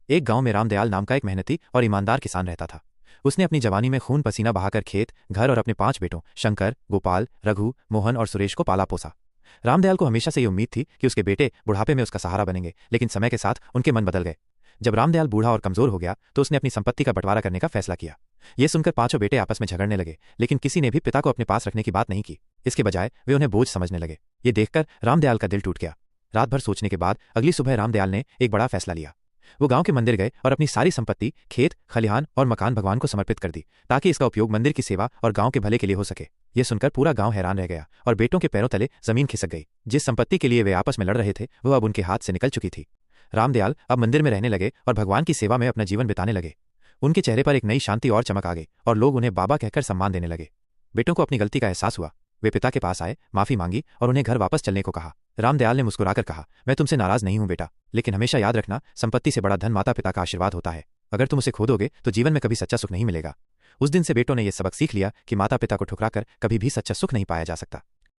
एक गांव में रामदयाल नाम का एक मेहनती और ईमानदार किसान रहता था। उसने अपनी जवानी में खून पसीना बहाकर खेत, घर और अपने 5 बेटों शंकर, गोपाल, रघु, मोहन और सुरेश को पाला पोसा। रामदयाल को हमेशा से ये उम्मीद थी कि उसके बेटे बुढ़ापे में उसका सहारा बनेंगे, लेकिन समय के साथ उनके मन बदल गए। जब रामदयाल बूढ़ा और कमजोर हो गया तो उसने अपनी संपत्ति का बंटवारा करने का फैसला किया। ये सुनकर 5 बेटे आपस में झगड़ने लगे, लेकिन किसी ने भी पिता को अपने पास रखने की बात नहीं की। इसके बजाय वे उन्हें बोझ समझने लगे। ये देखकर रामदयाल का दिल टूट गया। रात भर सोचने के बाद अगली सुबह रामदयाल ने एक बड़ा फैसला लिया। वो गांव के मंदिर गए और अपनी सारी संपत्ति, खेत, खलिहान और मकान भगवान को समर्पित कर दी, ताकि इसका उपयोग मंदिर की सेवा और गांव के भले के लिए हो सके। ये सुनकर पूरा गांव हैरान रह गया और बेटों के पैरों तले जमीन खिसक गई। जिस संपत्ति के लिए वे आपस में लड़ रहे थे वह अब उनके हाथ से निकल चुकी थी। रामदयाल अब मंदिर में रहने लगे और भगवान की सेवा में अपना जीवन बिताने लगे। उनके चेहरे पर एक नई शांति और चमक आ गई और लोग उन्हें बाबा कहकर सम्मान देने लगे। बेटों को अपनी गलती का एहसास हुआ। वे पिता के पास आए, माफी मांगी और उन्हें घर वापस चलने को कहा। रामदयाल ने मुस्कुराकर कहा, मैं तुमसे नाराज नहीं हूं बेटा, लेकिन हमेशा याद रखना, संपत्ति से बड़ा धन माता पिता का आशीर्वाद होता है। अगर तुम उसे खो दोगे तो जीवन में कभी सच्चा सुख नहीं मिलेगा। उस दिन से बेटों ने यह सबक सीख लिया कि माता पिता को ठुकराकर कभी भी सच्चा सुख नहीं पाया जा सकता।